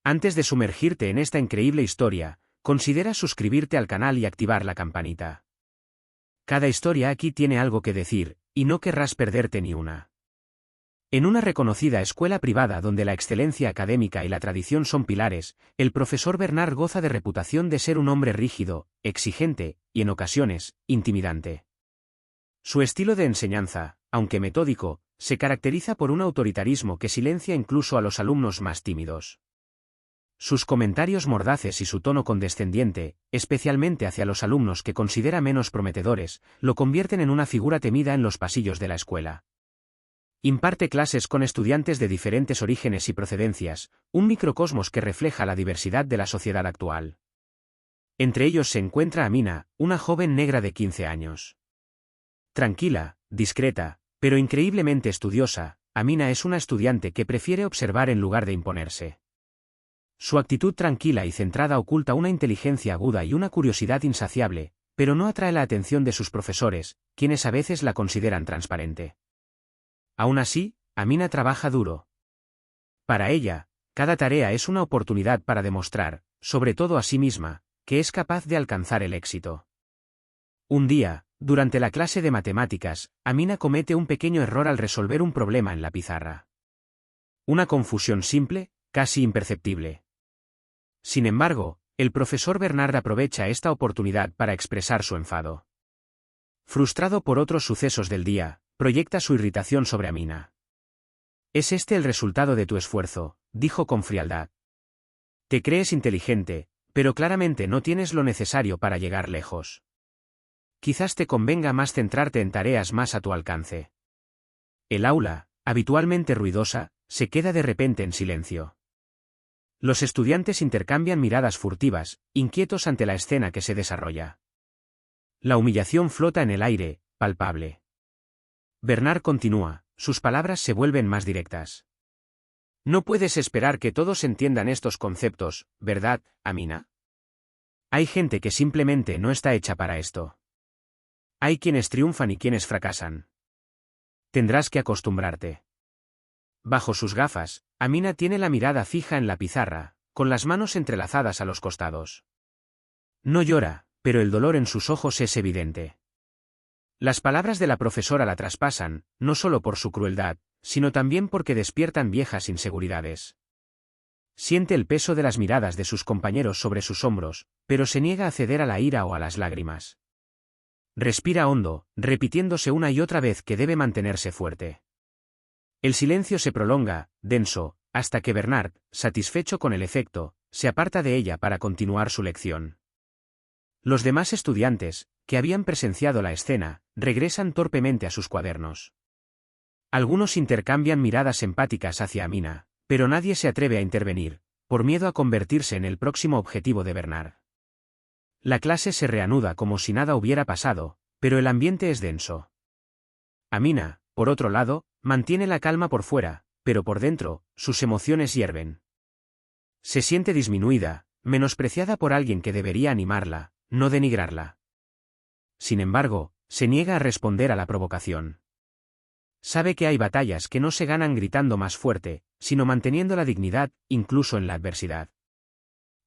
Antes de sumergirte en esta increíble historia, considera suscribirte al canal y activar la campanita. Cada historia aquí tiene algo que decir, y no querrás perderte ni una. En una reconocida escuela privada donde la excelencia académica y la tradición son pilares, el profesor Bernard goza de reputación de ser un hombre rígido, exigente, y en ocasiones, intimidante. Su estilo de enseñanza, aunque metódico, se caracteriza por un autoritarismo que silencia incluso a los alumnos más tímidos. Sus comentarios mordaces y su tono condescendiente, especialmente hacia los alumnos que considera menos prometedores, lo convierten en una figura temida en los pasillos de la escuela. Imparte clases con estudiantes de diferentes orígenes y procedencias, un microcosmos que refleja la diversidad de la sociedad actual. Entre ellos se encuentra Amina, una joven negra de 15 años. Tranquila, discreta, pero increíblemente estudiosa, Amina es una estudiante que prefiere observar en lugar de imponerse. Su actitud tranquila y centrada oculta una inteligencia aguda y una curiosidad insaciable, pero no atrae la atención de sus profesores, quienes a veces la consideran transparente. Aún así, Amina trabaja duro. Para ella, cada tarea es una oportunidad para demostrar, sobre todo a sí misma, que es capaz de alcanzar el éxito. Un día, durante la clase de matemáticas, Amina comete un pequeño error al resolver un problema en la pizarra. Una confusión simple, casi imperceptible. Sin embargo, el profesor Bernard aprovecha esta oportunidad para expresar su enfado. Frustrado por otros sucesos del día, proyecta su irritación sobre Amina. «Es este el resultado de tu esfuerzo», dijo con frialdad. «Te crees inteligente, pero claramente no tienes lo necesario para llegar lejos. Quizás te convenga más centrarte en tareas más a tu alcance». El aula, habitualmente ruidosa, se queda de repente en silencio. Los estudiantes intercambian miradas furtivas, inquietos ante la escena que se desarrolla. La humillación flota en el aire, palpable. Bernard continúa, sus palabras se vuelven más directas. «No puedes esperar que todos entiendan estos conceptos, ¿verdad, Amina? Hay gente que simplemente no está hecha para esto. Hay quienes triunfan y quienes fracasan. Tendrás que acostumbrarte». Bajo sus gafas, Amina tiene la mirada fija en la pizarra, con las manos entrelazadas a los costados. No llora, pero el dolor en sus ojos es evidente. Las palabras de la profesora la traspasan, no solo por su crueldad, sino también porque despiertan viejas inseguridades. Siente el peso de las miradas de sus compañeros sobre sus hombros, pero se niega a ceder a la ira o a las lágrimas. Respira hondo, repitiéndose una y otra vez que debe mantenerse fuerte. El silencio se prolonga, denso, hasta que Bernard, satisfecho con el efecto, se aparta de ella para continuar su lección. Los demás estudiantes, que habían presenciado la escena, regresan torpemente a sus cuadernos. Algunos intercambian miradas empáticas hacia Amina, pero nadie se atreve a intervenir, por miedo a convertirse en el próximo objetivo de Bernard. La clase se reanuda como si nada hubiera pasado, pero el ambiente es denso. Amina, por otro lado, mantiene la calma por fuera, pero por dentro, sus emociones hierven. Se siente disminuida, menospreciada por alguien que debería animarla, no denigrarla. Sin embargo, se niega a responder a la provocación. Sabe que hay batallas que no se ganan gritando más fuerte, sino manteniendo la dignidad, incluso en la adversidad.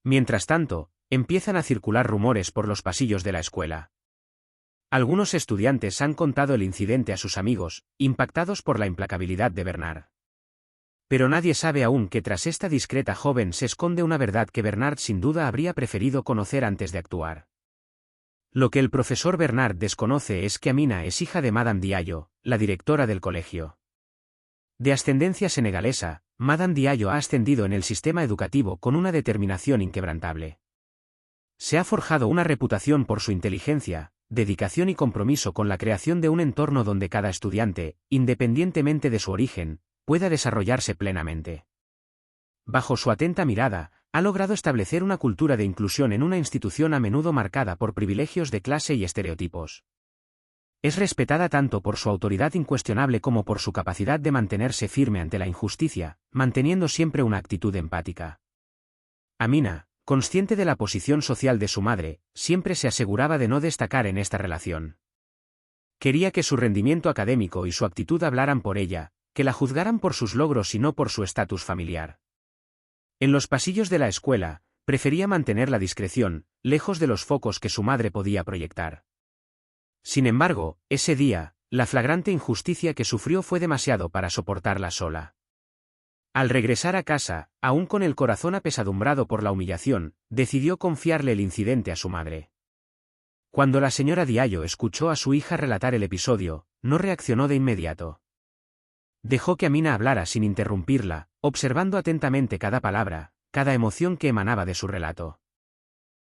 Mientras tanto, empiezan a circular rumores por los pasillos de la escuela. Algunos estudiantes han contado el incidente a sus amigos, impactados por la implacabilidad de Bernard. Pero nadie sabe aún que tras esta discreta joven se esconde una verdad que Bernard sin duda habría preferido conocer antes de actuar. Lo que el profesor Bernard desconoce es que Amina es hija de Madame Diallo, la directora del colegio. De ascendencia senegalesa, Madame Diallo ha ascendido en el sistema educativo con una determinación inquebrantable. Se ha forjado una reputación por su inteligencia, dedicación y compromiso con la creación de un entorno donde cada estudiante, independientemente de su origen, pueda desarrollarse plenamente. Bajo su atenta mirada, ha logrado establecer una cultura de inclusión en una institución a menudo marcada por privilegios de clase y estereotipos. Es respetada tanto por su autoridad incuestionable como por su capacidad de mantenerse firme ante la injusticia, manteniendo siempre una actitud empática. Amina, consciente de la posición social de su madre, siempre se aseguraba de no destacar en esta relación. Quería que su rendimiento académico y su actitud hablaran por ella, que la juzgaran por sus logros y no por su estatus familiar. En los pasillos de la escuela, prefería mantener la discreción, lejos de los focos que su madre podía proyectar. Sin embargo, ese día, la flagrante injusticia que sufrió fue demasiado para soportarla sola. Al regresar a casa, aún con el corazón apesadumbrado por la humillación, decidió confiarle el incidente a su madre. Cuando la señora Diallo escuchó a su hija relatar el episodio, no reaccionó de inmediato. Dejó que Amina hablara sin interrumpirla, observando atentamente cada palabra, cada emoción que emanaba de su relato.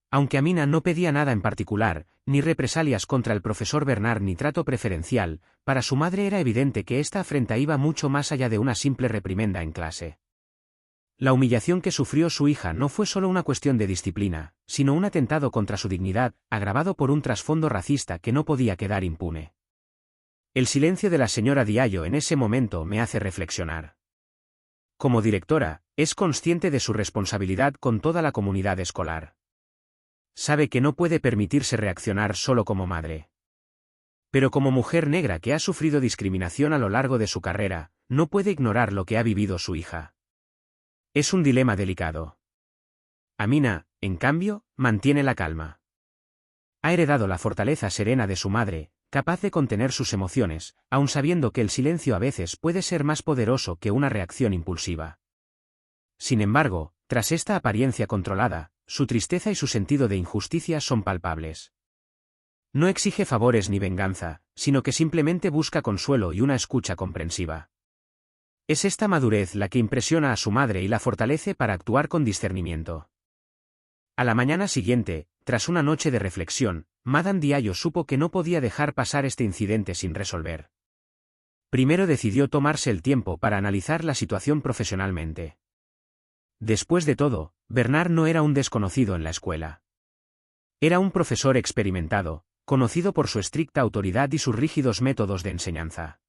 Aunque Amina no pedía nada en particular, ni represalias contra el profesor Bernard ni trato preferencial, para su madre era evidente que esta afrenta iba mucho más allá de una simple reprimenda en clase. La humillación que sufrió su hija no fue solo una cuestión de disciplina, sino un atentado contra su dignidad, agravado por un trasfondo racista que no podía quedar impune. El silencio de la señora Diallo en ese momento me hace reflexionar. Como directora, es consciente de su responsabilidad con toda la comunidad escolar. Sabe que no puede permitirse reaccionar solo como madre. Pero como mujer negra que ha sufrido discriminación a lo largo de su carrera, no puede ignorar lo que ha vivido su hija. Es un dilema delicado. Amina, en cambio, mantiene la calma. Ha heredado la fortaleza serena de su madre, capaz de contener sus emociones, aun sabiendo que el silencio a veces puede ser más poderoso que una reacción impulsiva. Sin embargo, tras esta apariencia controlada, su tristeza y su sentido de injusticia son palpables. No exige favores ni venganza, sino que simplemente busca consuelo y una escucha comprensiva. Es esta madurez la que impresiona a su madre y la fortalece para actuar con discernimiento. A la mañana siguiente, tras una noche de reflexión, Madame Diallo supo que no podía dejar pasar este incidente sin resolver. Primero decidió tomarse el tiempo para analizar la situación profesionalmente. Después de todo, Bernard no era un desconocido en la escuela. Era un profesor experimentado, conocido por su estricta autoridad y sus rígidos métodos de enseñanza.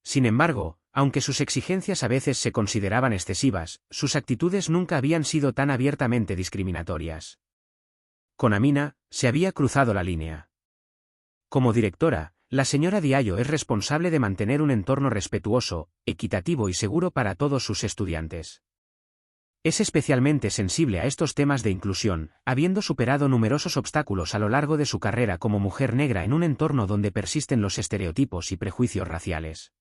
Sin embargo, aunque sus exigencias a veces se consideraban excesivas, sus actitudes nunca habían sido tan abiertamente discriminatorias. Con Amina, se había cruzado la línea. Como directora, la señora Diallo es responsable de mantener un entorno respetuoso, equitativo y seguro para todos sus estudiantes. Es especialmente sensible a estos temas de inclusión, habiendo superado numerosos obstáculos a lo largo de su carrera como mujer negra en un entorno donde persisten los estereotipos y prejuicios raciales.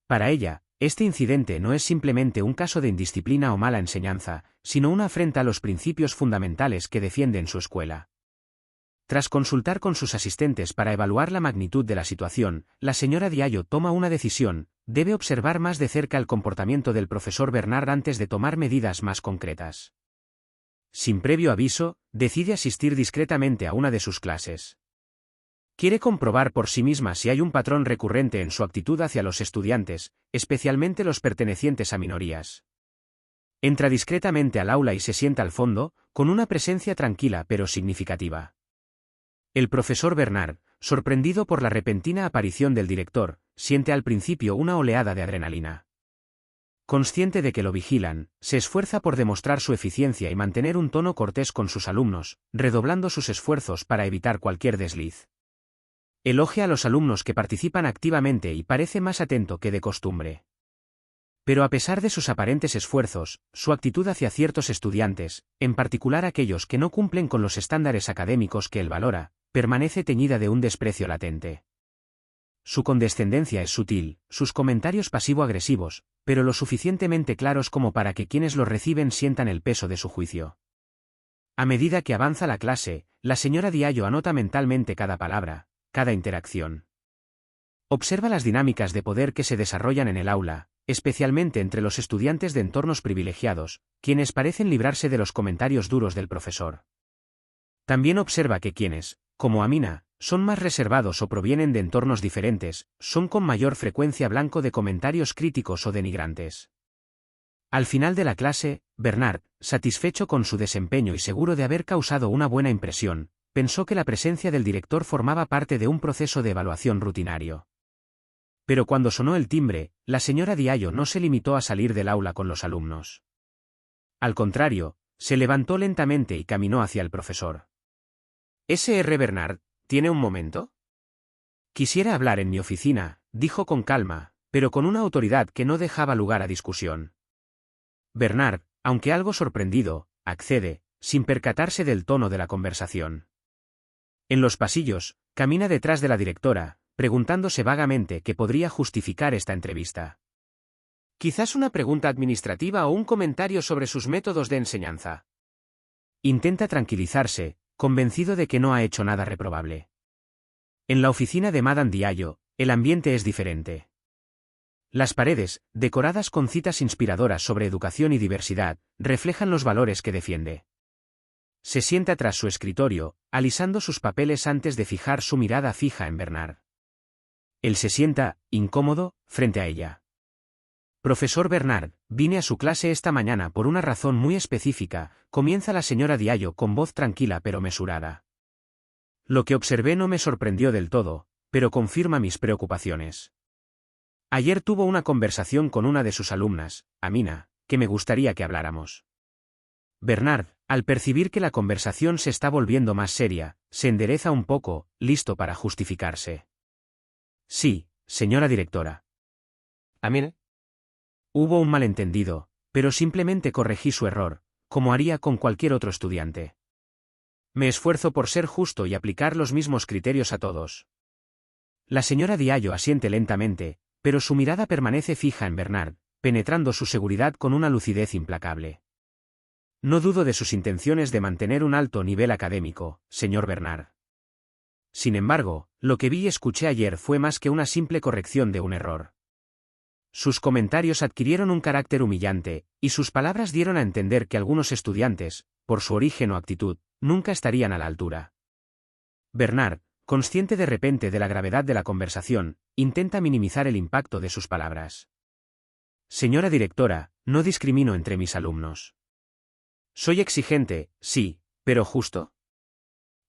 Para ella, este incidente no es simplemente un caso de indisciplina o mala enseñanza, sino una afrenta a los principios fundamentales que defiende en su escuela. Tras consultar con sus asistentes para evaluar la magnitud de la situación, la señora Diallo toma una decisión: debe observar más de cerca el comportamiento del profesor Bernard antes de tomar medidas más concretas. Sin previo aviso, decide asistir discretamente a una de sus clases. Quiere comprobar por sí misma si hay un patrón recurrente en su actitud hacia los estudiantes, especialmente los pertenecientes a minorías. Entra discretamente al aula y se sienta al fondo, con una presencia tranquila pero significativa. El profesor Bernard, sorprendido por la repentina aparición del director, siente al principio una oleada de adrenalina. Consciente de que lo vigilan, se esfuerza por demostrar su eficiencia y mantener un tono cortés con sus alumnos, redoblando sus esfuerzos para evitar cualquier desliz. Elogia a los alumnos que participan activamente y parece más atento que de costumbre. Pero a pesar de sus aparentes esfuerzos, su actitud hacia ciertos estudiantes, en particular aquellos que no cumplen con los estándares académicos que él valora, permanece teñida de un desprecio latente. Su condescendencia es sutil, sus comentarios pasivo-agresivos, pero lo suficientemente claros como para que quienes los reciben sientan el peso de su juicio. A medida que avanza la clase, la señora Diallo anota mentalmente cada palabra, cada interacción. Observa las dinámicas de poder que se desarrollan en el aula, especialmente entre los estudiantes de entornos privilegiados, quienes parecen librarse de los comentarios duros del profesor. También observa que quienes, como Amina, son más reservados o provienen de entornos diferentes, son con mayor frecuencia blanco de comentarios críticos o denigrantes. Al final de la clase, Bernard, satisfecho con su desempeño y seguro de haber causado una buena impresión, pensó que la presencia del director formaba parte de un proceso de evaluación rutinario. Pero cuando sonó el timbre, la señora Diallo no se limitó a salir del aula con los alumnos. Al contrario, se levantó lentamente y caminó hacia el profesor. «Sr. Bernard, ¿tiene un momento?» «Quisiera hablar en mi oficina», dijo con calma, pero con una autoridad que no dejaba lugar a discusión. Bernard, aunque algo sorprendido, accede, sin percatarse del tono de la conversación. En los pasillos, camina detrás de la directora, preguntándose vagamente qué podría justificar esta entrevista. Quizás una pregunta administrativa o un comentario sobre sus métodos de enseñanza. Intenta tranquilizarse, convencido de que no ha hecho nada reprobable. En la oficina de Madame Diallo, el ambiente es diferente. Las paredes, decoradas con citas inspiradoras sobre educación y diversidad, reflejan los valores que defiende. Se sienta tras su escritorio, alisando sus papeles antes de fijar su mirada fija en Bernard. Él se sienta, incómodo, frente a ella. Profesor Bernard, vine a su clase esta mañana por una razón muy específica, comienza la señora Diallo con voz tranquila pero mesurada. Lo que observé no me sorprendió del todo, pero confirma mis preocupaciones. Ayer tuvo una conversación con una de sus alumnas, Amina, que me gustaría que habláramos. Bernard, al percibir que la conversación se está volviendo más seria, se endereza un poco, listo para justificarse. Sí, señora directora. Amina. Hubo un malentendido, pero simplemente corregí su error, como haría con cualquier otro estudiante. Me esfuerzo por ser justo y aplicar los mismos criterios a todos. La señora Diallo asiente lentamente, pero su mirada permanece fija en Bernard, penetrando su seguridad con una lucidez implacable. No dudo de sus intenciones de mantener un alto nivel académico, señor Bernard. Sin embargo, lo que vi y escuché ayer fue más que una simple corrección de un error. Sus comentarios adquirieron un carácter humillante, y sus palabras dieron a entender que algunos estudiantes, por su origen o actitud, nunca estarían a la altura. Bernard, consciente de repente de la gravedad de la conversación, intenta minimizar el impacto de sus palabras. Señora directora, no discrimino entre mis alumnos. Soy exigente, sí, pero justo.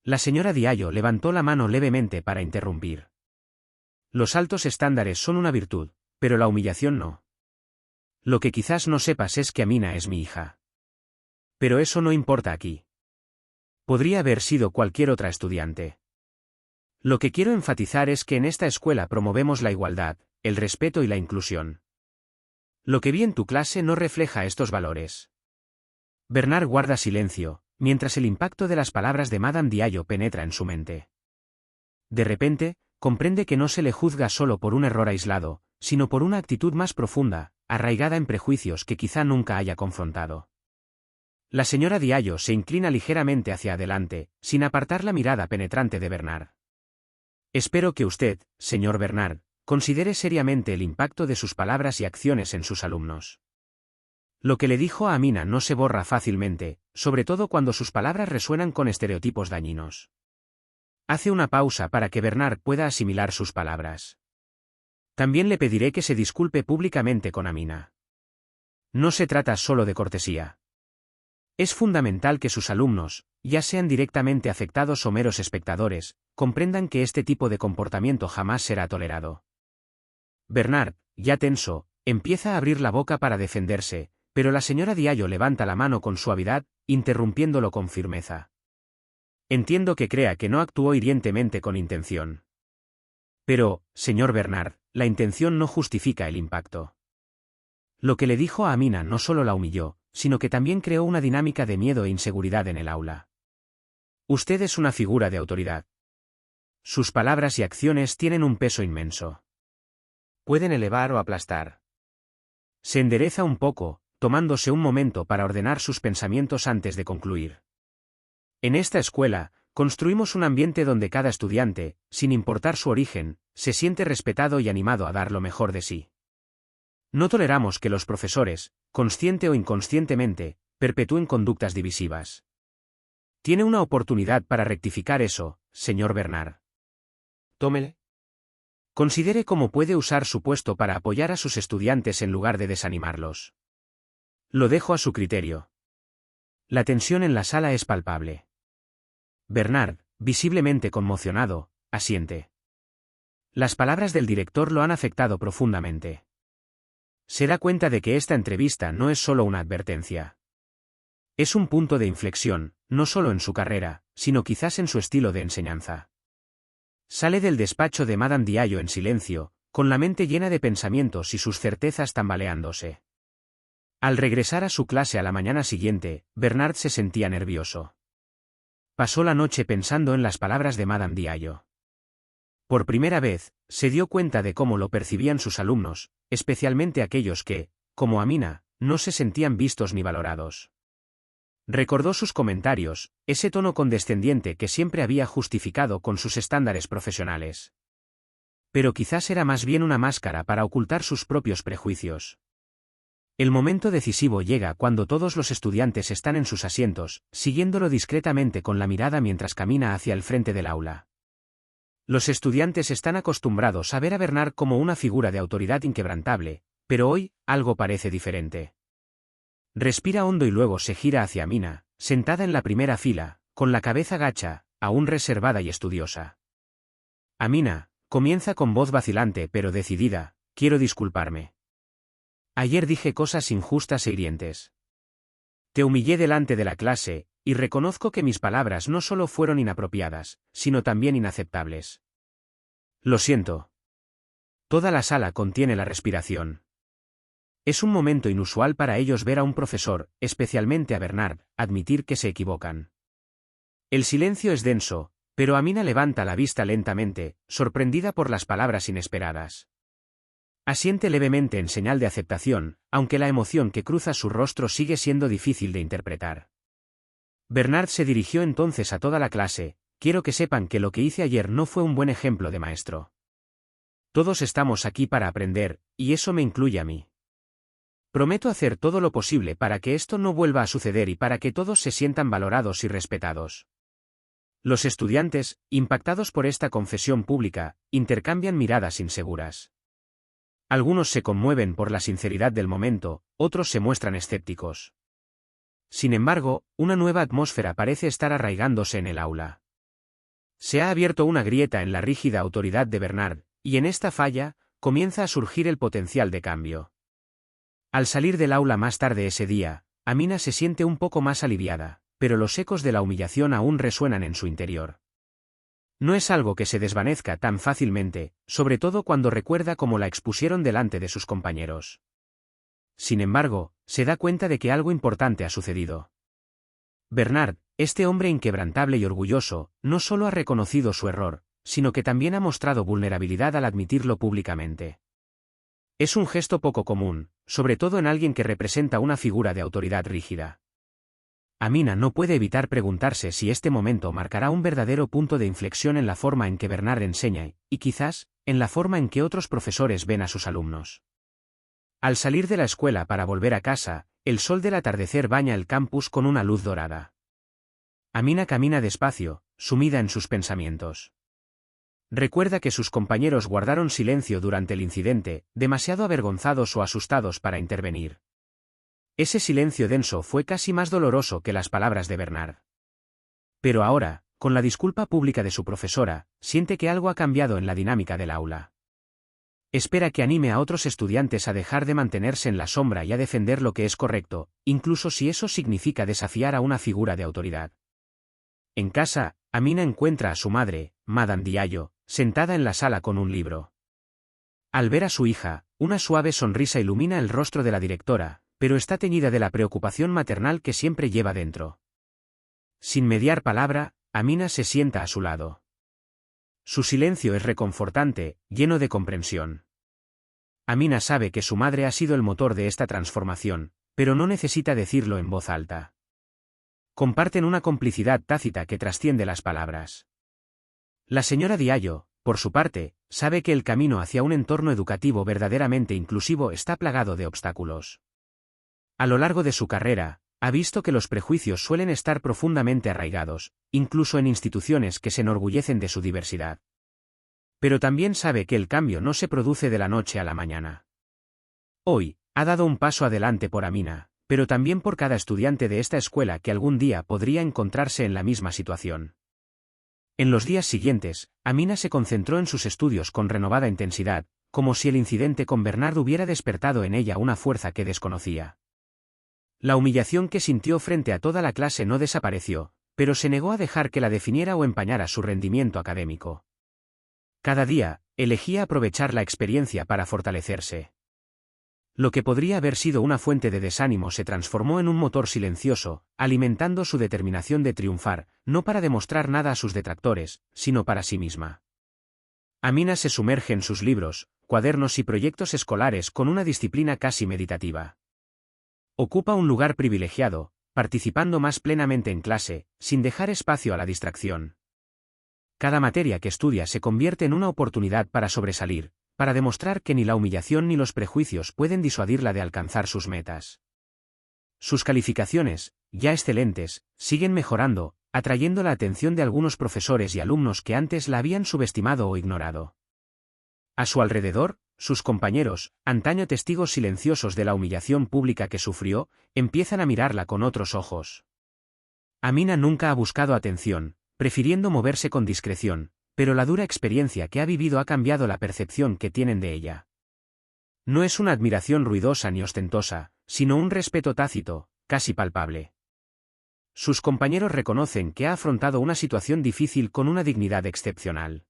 La señora Diallo levantó la mano levemente para interrumpir. Los altos estándares son una virtud, pero la humillación no. Lo que quizás no sepas es que Amina es mi hija. Pero eso no importa aquí. Podría haber sido cualquier otra estudiante. Lo que quiero enfatizar es que en esta escuela promovemos la igualdad, el respeto y la inclusión. Lo que vi en tu clase no refleja estos valores. Bernard guarda silencio, mientras el impacto de las palabras de Madame Diallo penetra en su mente. De repente, comprende que no se le juzga solo por un error aislado, sino por una actitud más profunda, arraigada en prejuicios que quizá nunca haya confrontado. La señora Diallo se inclina ligeramente hacia adelante, sin apartar la mirada penetrante de Bernard. Espero que usted, señor Bernard, considere seriamente el impacto de sus palabras y acciones en sus alumnos. Lo que le dijo a Amina no se borra fácilmente, sobre todo cuando sus palabras resuenan con estereotipos dañinos. Hace una pausa para que Bernard pueda asimilar sus palabras. También le pediré que se disculpe públicamente con Amina. No se trata solo de cortesía. Es fundamental que sus alumnos, ya sean directamente afectados o meros espectadores, comprendan que este tipo de comportamiento jamás será tolerado. Bernard, ya tenso, empieza a abrir la boca para defenderse, pero la señora Diallo levanta la mano con suavidad, interrumpiéndolo con firmeza. Entiendo que crea que no actuó hirientemente con intención. Pero, señor Bernard, la intención no justifica el impacto. Lo que le dijo a Amina no solo la humilló, sino que también creó una dinámica de miedo e inseguridad en el aula. Usted es una figura de autoridad. Sus palabras y acciones tienen un peso inmenso. Pueden elevar o aplastar. Se endereza un poco, tomándose un momento para ordenar sus pensamientos antes de concluir. En esta escuela, construimos un ambiente donde cada estudiante, sin importar su origen, se siente respetado y animado a dar lo mejor de sí. No toleramos que los profesores, consciente o inconscientemente, perpetúen conductas divisivas. Tiene una oportunidad para rectificar eso, señor Bernard. Tómele. Considere cómo puede usar su puesto para apoyar a sus estudiantes en lugar de desanimarlos. Lo dejo a su criterio. La tensión en la sala es palpable. Bernard, visiblemente conmocionado, asiente. Las palabras del director lo han afectado profundamente. Se da cuenta de que esta entrevista no es solo una advertencia. Es un punto de inflexión, no solo en su carrera, sino quizás en su estilo de enseñanza. Sale del despacho de Madame Diallo en silencio, con la mente llena de pensamientos y sus certezas tambaleándose. Al regresar a su clase a la mañana siguiente, Bernard se sentía nervioso. Pasó la noche pensando en las palabras de Madame Diallo. Por primera vez, se dio cuenta de cómo lo percibían sus alumnos, especialmente aquellos que, como Amina, no se sentían vistos ni valorados. Recordó sus comentarios, ese tono condescendiente que siempre había justificado con sus estándares profesionales. Pero quizás era más bien una máscara para ocultar sus propios prejuicios. El momento decisivo llega cuando todos los estudiantes están en sus asientos, siguiéndolo discretamente con la mirada mientras camina hacia el frente del aula. Los estudiantes están acostumbrados a ver a Bernard como una figura de autoridad inquebrantable, pero hoy, algo parece diferente. Respira hondo y luego se gira hacia Amina, sentada en la primera fila, con la cabeza gacha, aún reservada y estudiosa. Amina, comienza con voz vacilante pero decidida, quiero disculparme. Ayer dije cosas injustas e hirientes. Te humillé delante de la clase, y reconozco que mis palabras no solo fueron inapropiadas, sino también inaceptables. Lo siento. Toda la sala contiene la respiración. Es un momento inusual para ellos ver a un profesor, especialmente a Bernard, admitir que se equivocan. El silencio es denso, pero Amina levanta la vista lentamente, sorprendida por las palabras inesperadas. Asiente levemente en señal de aceptación, aunque la emoción que cruza su rostro sigue siendo difícil de interpretar. Bernard se dirigió entonces a toda la clase, quiero que sepan que lo que hice ayer no fue un buen ejemplo de maestro. Todos estamos aquí para aprender, y eso me incluye a mí. Prometo hacer todo lo posible para que esto no vuelva a suceder y para que todos se sientan valorados y respetados. Los estudiantes, impactados por esta confesión pública, intercambian miradas inseguras. Algunos se conmueven por la sinceridad del momento, otros se muestran escépticos. Sin embargo, una nueva atmósfera parece estar arraigándose en el aula. Se ha abierto una grieta en la rígida autoridad de Bernard, y en esta falla, comienza a surgir el potencial de cambio. Al salir del aula más tarde ese día, Amina se siente un poco más aliviada, pero los ecos de la humillación aún resuenan en su interior. No es algo que se desvanezca tan fácilmente, sobre todo cuando recuerda cómo la expusieron delante de sus compañeros. Sin embargo, se da cuenta de que algo importante ha sucedido. Bernard, este hombre inquebrantable y orgulloso, no solo ha reconocido su error, sino que también ha mostrado vulnerabilidad al admitirlo públicamente. Es un gesto poco común, sobre todo en alguien que representa una figura de autoridad rígida. Amina no puede evitar preguntarse si este momento marcará un verdadero punto de inflexión en la forma en que Bernard enseña y quizás, en la forma en que otros profesores ven a sus alumnos. Al salir de la escuela para volver a casa, el sol del atardecer baña el campus con una luz dorada. Amina camina despacio, sumida en sus pensamientos. Recuerda que sus compañeros guardaron silencio durante el incidente, demasiado avergonzados o asustados para intervenir. Ese silencio denso fue casi más doloroso que las palabras de Bernard. Pero ahora, con la disculpa pública de su profesora, siente que algo ha cambiado en la dinámica del aula. Espera que anime a otros estudiantes a dejar de mantenerse en la sombra y a defender lo que es correcto, incluso si eso significa desafiar a una figura de autoridad. En casa, Amina encuentra a su madre, Madame Diallo, sentada en la sala con un libro. Al ver a su hija, una suave sonrisa ilumina el rostro de la directora, pero está teñida de la preocupación maternal que siempre lleva dentro. Sin mediar palabra, Amina se sienta a su lado. Su silencio es reconfortante, lleno de comprensión. Amina sabe que su madre ha sido el motor de esta transformación, pero no necesita decirlo en voz alta. Comparten una complicidad tácita que trasciende las palabras. La señora Diallo, por su parte, sabe que el camino hacia un entorno educativo verdaderamente inclusivo está plagado de obstáculos. A lo largo de su carrera, ha visto que los prejuicios suelen estar profundamente arraigados, incluso en instituciones que se enorgullecen de su diversidad. Pero también sabe que el cambio no se produce de la noche a la mañana. Hoy, ha dado un paso adelante por Amina, pero también por cada estudiante de esta escuela que algún día podría encontrarse en la misma situación. En los días siguientes, Amina se concentró en sus estudios con renovada intensidad, como si el incidente con Bernard hubiera despertado en ella una fuerza que desconocía. La humillación que sintió frente a toda la clase no desapareció, pero se negó a dejar que la definiera o empañara su rendimiento académico. Cada día, elegía aprovechar la experiencia para fortalecerse. Lo que podría haber sido una fuente de desánimo se transformó en un motor silencioso, alimentando su determinación de triunfar, no para demostrar nada a sus detractores, sino para sí misma. Amina se sumerge en sus libros, cuadernos y proyectos escolares con una disciplina casi meditativa. Ocupa un lugar privilegiado, participando más plenamente en clase, sin dejar espacio a la distracción. Cada materia que estudia se convierte en una oportunidad para sobresalir, para demostrar que ni la humillación ni los prejuicios pueden disuadirla de alcanzar sus metas. Sus calificaciones, ya excelentes, siguen mejorando, atrayendo la atención de algunos profesores y alumnos que antes la habían subestimado o ignorado. A su alrededor, sus compañeros, antaño testigos silenciosos de la humillación pública que sufrió, empiezan a mirarla con otros ojos. Amina nunca ha buscado atención, prefiriendo moverse con discreción, pero la dura experiencia que ha vivido ha cambiado la percepción que tienen de ella. No es una admiración ruidosa ni ostentosa, sino un respeto tácito, casi palpable. Sus compañeros reconocen que ha afrontado una situación difícil con una dignidad excepcional.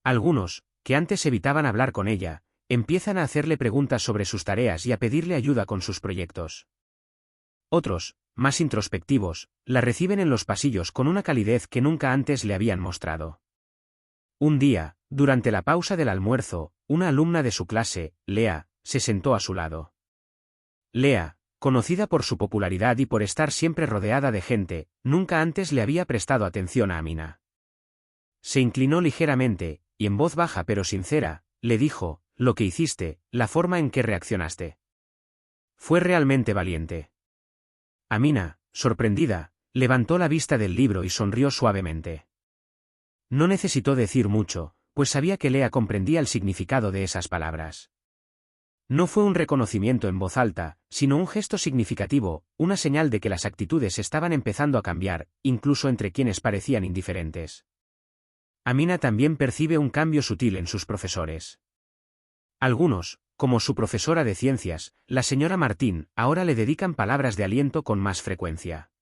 Algunos, que antes evitaban hablar con ella, empiezan a hacerle preguntas sobre sus tareas y a pedirle ayuda con sus proyectos. Otros, más introspectivos, la reciben en los pasillos con una calidez que nunca antes le habían mostrado. Un día, durante la pausa del almuerzo, una alumna de su clase, Lea, se sentó a su lado. Lea, conocida por su popularidad y por estar siempre rodeada de gente, nunca antes le había prestado atención a Amina. Se inclinó ligeramente, y en voz baja pero sincera, le dijo, lo que hiciste, la forma en que reaccionaste. Fue realmente valiente. Amina, sorprendida, levantó la vista del libro y sonrió suavemente. No necesitó decir mucho, pues sabía que Lea comprendía el significado de esas palabras. No fue un reconocimiento en voz alta, sino un gesto significativo, una señal de que las actitudes estaban empezando a cambiar, incluso entre quienes parecían indiferentes. Amina también percibe un cambio sutil en sus profesores. Algunos, como su profesora de ciencias, la señora Martín, ahora le dedican palabras de aliento con más frecuencia.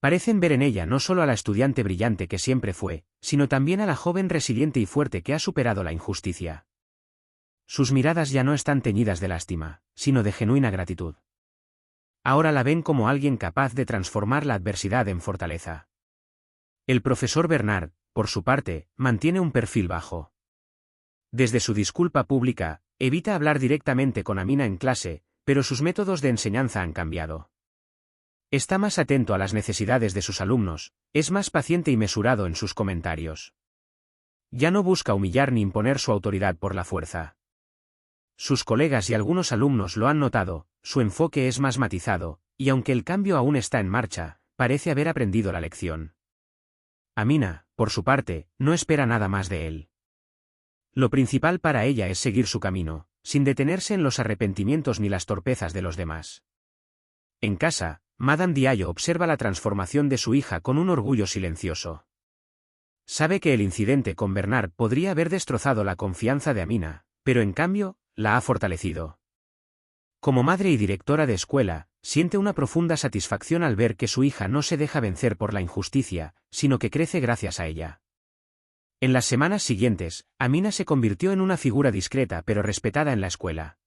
Parecen ver en ella no solo a la estudiante brillante que siempre fue, sino también a la joven resiliente y fuerte que ha superado la injusticia. Sus miradas ya no están teñidas de lástima, sino de genuina gratitud. Ahora la ven como alguien capaz de transformar la adversidad en fortaleza. El profesor Bernard, por su parte, mantiene un perfil bajo. Desde su disculpa pública, evita hablar directamente con Amina en clase, pero sus métodos de enseñanza han cambiado. Está más atento a las necesidades de sus alumnos, es más paciente y mesurado en sus comentarios. Ya no busca humillar ni imponer su autoridad por la fuerza. Sus colegas y algunos alumnos lo han notado, su enfoque es más matizado, y aunque el cambio aún está en marcha, parece haber aprendido la lección. Amina, por su parte, no espera nada más de él. Lo principal para ella es seguir su camino, sin detenerse en los arrepentimientos ni las torpezas de los demás. En casa, Madame Diallo observa la transformación de su hija con un orgullo silencioso. Sabe que el incidente con Bernard podría haber destrozado la confianza de Amina, pero en cambio, la ha fortalecido. Como madre y directora de escuela, siente una profunda satisfacción al ver que su hija no se deja vencer por la injusticia, sino que crece gracias a ella. En las semanas siguientes, Amina se convirtió en una figura discreta pero respetada en la escuela.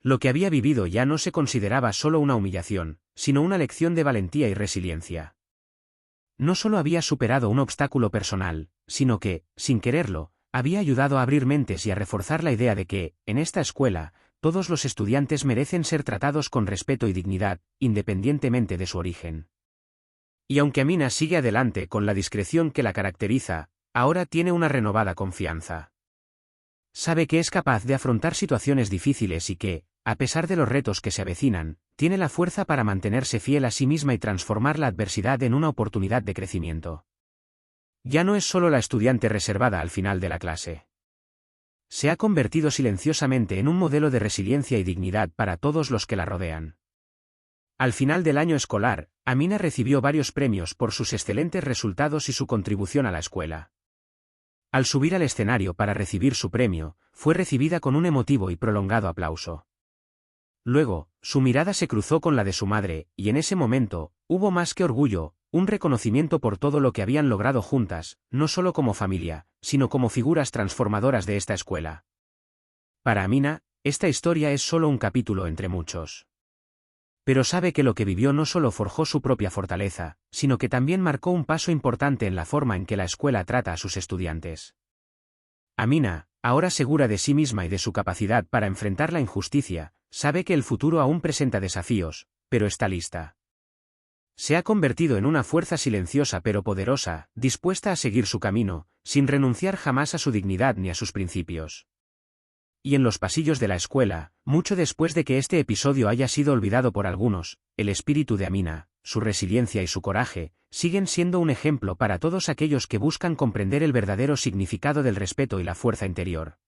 Lo que había vivido ya no se consideraba solo una humillación, sino una lección de valentía y resiliencia. No solo había superado un obstáculo personal, sino que, sin quererlo, había ayudado a abrir mentes y a reforzar la idea de que, en esta escuela, todos los estudiantes merecen ser tratados con respeto y dignidad, independientemente de su origen. Y aunque Amina sigue adelante con la discreción que la caracteriza, ahora tiene una renovada confianza. Sabe que es capaz de afrontar situaciones difíciles y que, a pesar de los retos que se avecinan, tiene la fuerza para mantenerse fiel a sí misma y transformar la adversidad en una oportunidad de crecimiento. Ya no es solo la estudiante reservada al final de la clase. Se ha convertido silenciosamente en un modelo de resiliencia y dignidad para todos los que la rodean. Al final del año escolar, Amina recibió varios premios por sus excelentes resultados y su contribución a la escuela. Al subir al escenario para recibir su premio, fue recibida con un emotivo y prolongado aplauso. Luego, su mirada se cruzó con la de su madre, y en ese momento, hubo más que orgullo, un reconocimiento por todo lo que habían logrado juntas, no solo como familia, sino como figuras transformadoras de esta escuela. Para Amina, esta historia es solo un capítulo entre muchos. Pero sabe que lo que vivió no solo forjó su propia fortaleza, sino que también marcó un paso importante en la forma en que la escuela trata a sus estudiantes. Amina, ahora segura de sí misma y de su capacidad para enfrentar la injusticia, sabe que el futuro aún presenta desafíos, pero está lista. Se ha convertido en una fuerza silenciosa pero poderosa, dispuesta a seguir su camino, sin renunciar jamás a su dignidad ni a sus principios. Y en los pasillos de la escuela, mucho después de que este episodio haya sido olvidado por algunos, el espíritu de Amina, su resiliencia y su coraje, siguen siendo un ejemplo para todos aquellos que buscan comprender el verdadero significado del respeto y la fuerza interior.